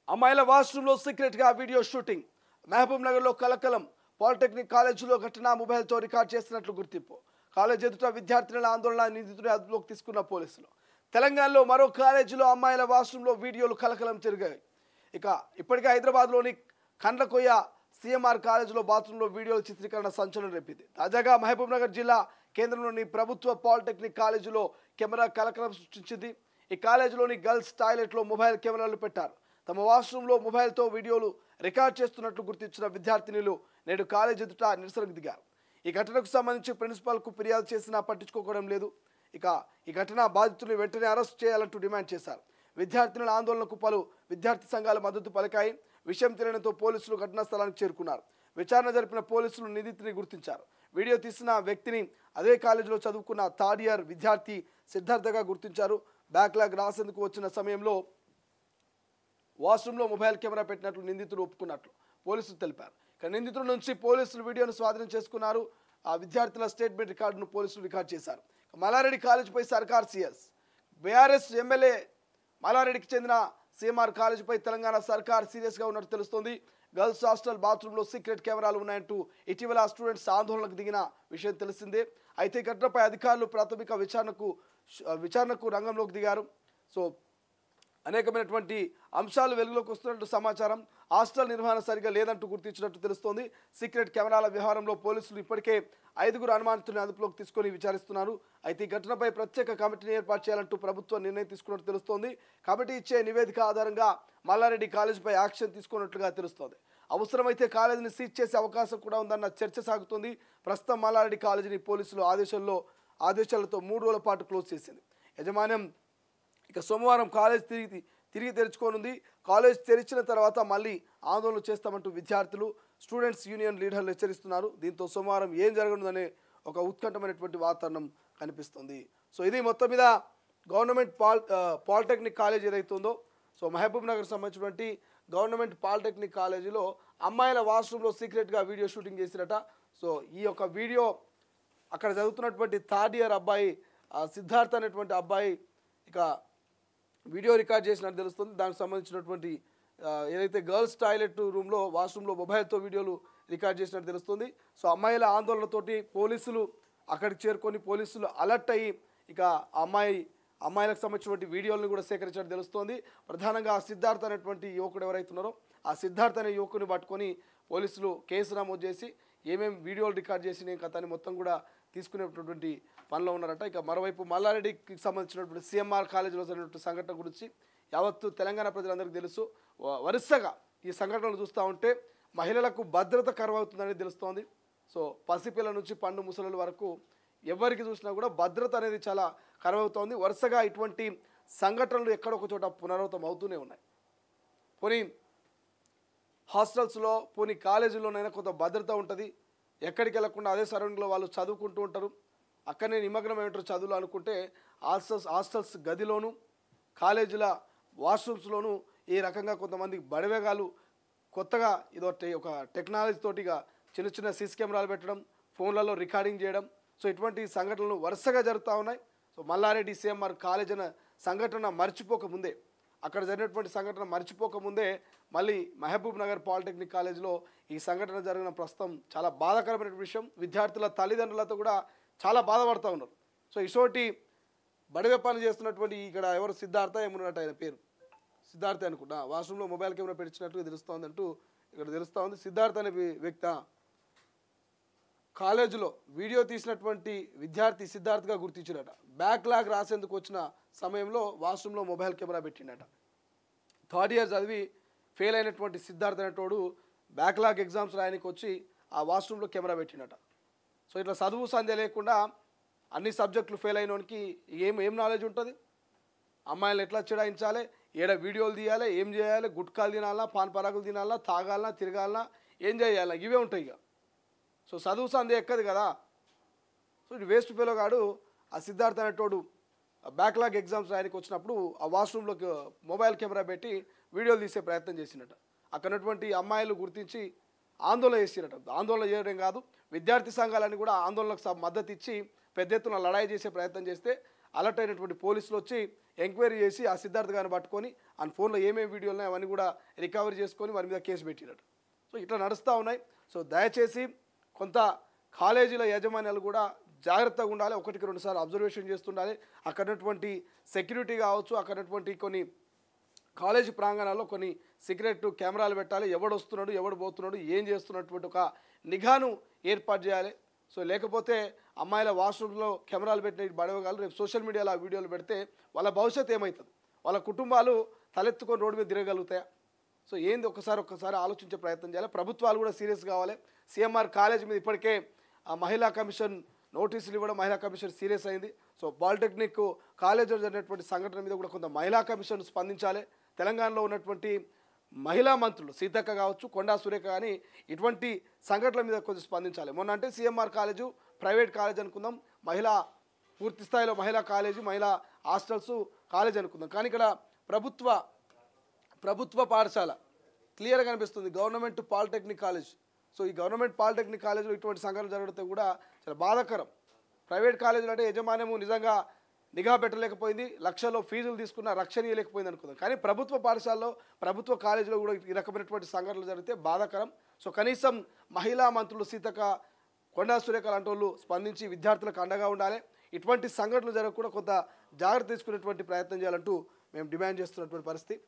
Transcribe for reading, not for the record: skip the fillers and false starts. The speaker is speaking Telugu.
అమ్మాయిల వాష్రూమ్లో సీక్రెట్గా వీడియో షూటింగ్. మహబూబ్ నగర్లో కలకలం. పాలిటెక్నిక్ కాలేజీలో ఘటన మొబైల్తో రికార్డ్ చేసినట్లు గుర్తింపు. కాలేజ్ ఎదుట విద్యార్థినుల ఆందోళన, నిందితుడిని అదుపులోకి తీసుకున్న పోలీసులు. తెలంగాణలో మరో కాలేజీలో అమ్మాయిల వాష్రూమ్లో వీడియోలు కలకలం జరిగాయి. ఇప్పటికే హైదరాబాద్లోని కండ్లకొయ్య సిఎంఆర్ కాలేజీలో బాత్రూంలో వీడియోల చిత్రీకరణ సంచలనం రేపింది. తాజాగా మహబూబ్ నగర్ జిల్లా కేంద్రంలోని ప్రభుత్వ పాలిటెక్నిక్ కాలేజీలో కెమెరా కలకలం సృష్టించింది. ఈ కాలేజీలోని గర్ల్స్ టాయిలెట్లో మొబైల్ కెమెరాలు పెట్టారు. తమ వాష్రూమ్లో మొబైల్తో వీడియోలు రికార్డ్ చేస్తున్నట్లు గుర్తించిన విద్యార్థినులు నేడు కాలేజ్ ఎదుట నిరసనకు దిగారు. ఈ ఘటనకు సంబంధించి ప్రిన్సిపాల్కు ఫిర్యాదు చేసినా పట్టించుకోవడం లేదు. ఈ ఘటన బాధితులను వెంటనే అరెస్ట్ చేయాలంటూ డిమాండ్ చేశారు. విద్యార్థినుల ఆందోళనకు పలు విద్యార్థి సంఘాలు మద్దతు పలికాయి. విషయం తెలియడంతో పోలీసులు ఘటనా స్థలానికి చేరుకున్నారు. విచారణ జరిపిన పోలీసులు నిందితుని గుర్తించారు. వీడియో తీసిన వ్యక్తిని అదే కాలేజీలో చదువుకున్న థర్డ్ ఇయర్ విద్యార్థి సిద్ధార్థగా గుర్తించారు. బ్యాక్లాగ్ రాసేందుకు వచ్చిన సమయంలో వాష్రూమ్లో మొబైల్ కెమెరా పెట్టినట్లు నిందితుడు ఒప్పుకున్నట్లు పోలీసులు తెలిపారు. నిందితుల నుంచి పోలీసులు వీడియోను స్వాధీనం చేసుకున్నారు. ఆ విద్యార్థుల స్టేట్మెంట్ రికార్డును పోలీసులు రికార్డ్ చేశారు. మల్లారెడ్డి కాలేజీపై సర్కార్ సీఎస్. బీఆర్ఎస్ ఎమ్మెల్యే మల్లారెడ్డికి చెందిన సిఎంఆర్ కాలేజీపై తెలంగాణ సర్కార్ సీరియస్గా ఉన్నట్టు తెలుస్తోంది. గర్ల్స్ హాస్టల్ బాత్రూంలో సీక్రెట్ కెమెరాలు ఉన్నాయంటూ ఇటీవల స్టూడెంట్స్ ఆందోళనకు దిగిన విషయం తెలిసిందే. అయితే ఘటనపై అధికారులు ప్రాథమిక విచారణకు రంగంలోకి దిగారు. అనేకమైనటువంటి అంశాలు వెలుగులోకి వస్తున్నట్టు సమాచారం. హాస్టల్ నిర్వహణ సరిగా లేదంటూ గుర్తించినట్టు తెలుస్తోంది. సీక్రెట్ కెమెరాల వ్యవహారంలో పోలీసులు ఇప్పటికే 5 అనుమానితులను అదుపులోకి తీసుకొని విచారిస్తున్నారు. అయితే ఈ ఘటనపై ప్రత్యేక కమిటీని ఏర్పాటు చేయాలంటూ ప్రభుత్వం నిర్ణయం తీసుకున్నట్టు తెలుస్తోంది. కమిటీ ఇచ్చే నివేదిక ఆధారంగా మల్లారెడ్డి కాలేజీపై యాక్షన్ తీసుకున్నట్లుగా తెలుస్తోంది. అవసరమైతే కాలేజీని సీజ్ చేసే అవకాశం కూడా ఉందన్న చర్చ సాగుతోంది. ప్రస్తుతం మల్లారెడ్డి కాలేజీని పోలీసులు ఆదేశాలతో 3 రోజుల పాటు క్లోజ్ చేసింది. యాజమాన్యం సోమవారం కాలేజ్ తిరిగి తెరుచుకోనుంది. కాలేజ్ తెరిచిన తర్వాత మళ్ళీ ఆందోళన చేస్తామంటూ విద్యార్థులు, స్టూడెంట్స్ యూనియన్ లీడర్లు హెచ్చరిస్తున్నారు. దీంతో సోమవారం ఏం జరగనుందనే ఒక ఉత్కంఠమైనటువంటి వాతావరణం కనిపిస్తుంది. ఇది మొత్తం మీద గవర్నమెంట్ పాలిటెక్నిక్ కాలేజ్ ఏదైతే ఉందో, మహబూబ్ నగర్ సంబంధించినటువంటి గవర్నమెంట్ పాలిటెక్నిక్ కాలేజీలో అమ్మాయిల వాష్రూమ్లో సీక్రెట్గా వీడియో షూటింగ్ చేసిరట. ఈ యొక్క వీడియో అక్కడ చదువుతున్నటువంటి థర్డ్ ఇయర్ అబ్బాయి సిద్ధార్థ్ అనేటువంటి అబ్బాయి వీడియో రికార్డ్ చేసినట్టు తెలుస్తుంది. దానికి సంబంధించినటువంటి ఏదైతే గర్ల్స్ టాయిలెట్ రూమ్లో వాష్రూమ్లో మొబైల్తో వీడియోలు రికార్డ్ చేసినట్టు తెలుస్తుంది. అమ్మాయిల ఆందోళనతోటి పోలీసులు అక్కడికి చేరుకొని పోలీసులు అలర్ట్ అయ్యి అమ్మాయిలకు సంబంధించినటువంటి వీడియోలను కూడా సేకరించినట్టు తెలుస్తోంది. ప్రధానంగా ఆ సిద్ధార్థ్ అనేటువంటి యువకుడు ఎవరైతే ఉన్నారో ఆ సిద్ధార్థ్ అనే యువకుని పట్టుకొని పోలీసులు కేసు నమోదు చేసి ఏమేమి వీడియోలు రికార్డ్ చేసిన కథని మొత్తం కూడా తీసుకునేటటువంటి పనిలో ఉన్నారట. మరోవైపు మల్లారెడ్డికి సంబంధించినటువంటి సిఎంఆర్ కాలేజీలో జరిగినటువంటి సంఘటన గురించి యావత్తు తెలంగాణ ప్రజలందరికీ తెలుసు. వరుసగా ఈ సంఘటనలు చూస్తూ ఉంటే మహిళలకు భద్రత కరువవుతుందని తెలుస్తోంది. పసిపిల్లల నుంచి పండు ముసలుల వరకు ఎవరికి చూసినా కూడా భద్రత అనేది చాలా కరువవుతోంది. వరుసగా ఇటువంటి సంఘటనలు ఎక్కడొక చోట పునరావృతం అవుతూనే ఉన్నాయి. పోనీ హాస్టల్స్లో, పోనీ కాలేజీలోనైనా కొంత భద్రత ఉంటుంది. ఎక్కడికి వెళ్ళకుండా అదే సరౌండింగ్లో వాళ్ళు చదువుకుంటూ ఉంటారు. అక్కడనే నిమగ్నమై ఉంటారు చదువులు అనుకుంటే హాస్టల్స్ గదిలోను, కాలేజీల వాష్రూమ్స్లోనూ ఈ రకంగా కొంతమంది బడివేగాలు కొత్తగా ఒక టెక్నాలజీ తోటిగా చిన్న చిన్న సీసీ కెమెరాలు పెట్టడం, ఫోన్లలో రికార్డింగ్ చేయడం, ఇటువంటి సంఘటనలు వరుసగా జరుగుతూ ఉన్నాయి. మల్లారెడ్డి సిఎంఆర్ కాలేజ్ అనే సంఘటన మర్చిపోకముందే, అక్కడ జరిగినటువంటి సంఘటన మర్చిపోకముందే మళ్ళీ మహబూబ్ నగర్ పాలిటెక్నిక్ కాలేజీలో ఈ సంఘటన జరిగిన ప్రస్తుతం చాలా బాధాకరమైన విషయం. విద్యార్థుల తల్లిదండ్రులతో కూడా చాలా బాధపడుతూ ఉన్నారు. ఇసోటి బడివే పని చేస్తున్నటువంటి ఇక్కడ ఎవరు సిద్ధార్థ ఏమన్నట్టు ఆయన పేరు సిద్ధార్థ అనుకుంటా వాష్రూమ్లో మొబైల్ కెమెరా పెట్టించినట్టు తెలుస్తోంది అంటూ ఇక్కడ తెలుస్తూ ఉంది. సిద్ధార్థ అనే వ్యక్తి కాలేజీలో వీడియో తీసినటువంటి విద్యార్థి సిద్ధార్థగా గుర్తించినట. బ్యాక్లాగ్ రాసేందుకు వచ్చిన సమయంలో వాష్రూమ్లో మొబైల్ కెమెరా పెట్టిండట. థర్డ్ ఇయర్ చదివి ఫెయిల్ అయినటువంటి సిద్ధార్థ అనేటోడు బ్యాక్లాగ్ ఎగ్జామ్స్ రాయడానికి వచ్చి ఆ వాష్రూమ్లో కెమెరా పెట్టిండట. ఇట్లా చదువు సంధ్య లేకుండా అన్ని సబ్జెక్టులు ఫెయిల్ అయినోనికి ఏం నాలెడ్జ్ ఉంటుంది? అమ్మాయిలు ఎట్లా చిడాయించాలి, ఏడ వీడియోలు తీయాలి, ఏం చేయాలి, గుట్కాలు తినాలా, పాన్ పరాకులు తినాలా, తాగాలనా, తిరగాలనా, ఏం చేయాలా, ఇవే ఉంటాయి. చదువు సంధ్య ఎక్కదు కదా. ఇటు వేస్ట్ ఫెలో గాడు ఆ సిద్ధార్థ అనేటోడు బ్యాక్లాగ్ ఎగ్జామ్స్ రాయడానికి వచ్చినప్పుడు ఆ వాష్రూమ్లోకి మొబైల్ కెమెరా పెట్టి వీడియోలు తీసే ప్రయత్నం చేసినట్ట. అక్కడటువంటి అమ్మాయిలు గుర్తించి ఆందోళన చేసినట్ట. ఆందోళన చేయడం కాదు, విద్యార్థి సంఘాలన్నీ కూడా ఆందోళనకు మద్దతు ఇచ్చి పెద్ద ఎత్తున లడాయి చేసే ప్రయత్నం చేస్తే అలర్ట్ అయినటువంటి పోలీసులు వచ్చి ఎంక్వైరీ చేసి ఆ సిద్ధార్థ్ గారిని పట్టుకొని ఆ ఫోన్లో ఏమేమి వీడియోలు ఉన్నాయి అవన్నీ కూడా రికవరీ చేసుకొని వారి మీద కేసు పెట్టినట్టు. సో ఇట్లా నడుస్తూ ఉన్నాయి. సో దయచేసి కొంత కాలేజీల యాజమాన్యాలు కూడా జాగ్రత్తగా ఉండాలి. ఒకటికి రెండు సార్లు అబ్జర్వేషన్ చేస్తుండాలి. అక్కడ ఉన్నటువంటి సెక్యూరిటీ కావచ్చు, అక్కడ ఉన్నటువంటి కొన్ని కాలేజీ ప్రాంగణాల్లో కొన్ని సీక్రెట్ కెమెరాలు పెట్టాలి. ఎవడు వస్తున్నాడు, ఎవడు పోతున్నాడు, ఏం చేస్తున్నటువంటి ఒక నిఘాను ఏర్పాటు చేయాలి. సో లేకపోతే అమ్మాయిల వాష్రూమ్లో కెమెరాలు పెట్టిన బడవగాలు రేపు సోషల్ మీడియాలో ఆ వీడియోలు పెడితే వాళ్ళ భవిష్యత్తు ఏమవుతుంది, వాళ్ళ కుటుంబాలు తలెత్తుకొని రోడ్డు మీద తిరగలుగుతాయా? సో ఏంది ఒక్కసారి ఆలోచించే ప్రయత్నం చేయాలి. ప్రభుత్వాలు కూడా సీరియస్ కావాలి. సిఎంఆర్ కాలేజ్ మీద ఇప్పటికే ఆ మహిళా కమిషన్ నోటీసులు ఇవ్వడం, మహిళా కమిషన్ సీరియస్ అయింది. సో పాలిటెక్నిక్ కాలేజీలో జరిగినటువంటి సంఘటన మీద కూడా కొంత మహిళా కమిషన్ స్పందించాలి. తెలంగాణలో ఉన్నటువంటి మహిళా మంత్రులు సీతక్క కావచ్చు, కొండా సురేఖ కానీ ఇటువంటి సంఘటనల మీద కొంచెం స్పందించాలి. మొన్న అంటే సిఎంఆర్ కాలేజు ప్రైవేట్ కాలేజ్ అనుకుందాం, మహిళా పూర్తి స్థాయిలో మహిళా కాలేజీ, మహిళా హాస్టల్స్ కాలేజ్ అనుకుందాం. కానీ ఇక్కడ ప్రభుత్వ పాఠశాల క్లియర్గా కనిపిస్తుంది, గవర్నమెంట్ పాలిటెక్నిక్ కాలేజ్. సో ఈ గవర్నమెంట్ పాలిటెక్నిక్ కాలేజీలో ఇటువంటి సంఘటనలు జరగడం కూడా చాలా బాధాకరం. ప్రైవేట్ కాలేజీలు అంటే యజమాన్యము నిజంగా నిఘా పెట్టలేకపోయింది, లక్షల్లో ఫీజులు తీసుకున్న రక్షణ ఇవ్వలేకపోయింది అనుకుందాం. కానీ ప్రభుత్వ పాఠశాలలో, ప్రభుత్వ కాలేజీలో కూడా ఈ రకమైనటువంటి సంఘటనలు జరిగితే బాధాకరం. సో కనీసం మహిళా మంత్రులు సీతక్క, కొండా సురేఖ లాంటి వాళ్ళు స్పందించి విద్యార్థులకు అండగా ఉండాలి. ఇటువంటి సంఘటనలు జరగకుండా కొంత జాగ్రత్త తీసుకునేటువంటి ప్రయత్నం చేయాలంటూ మేము డిమాండ్ చేస్తున్నటువంటి పరిస్థితి.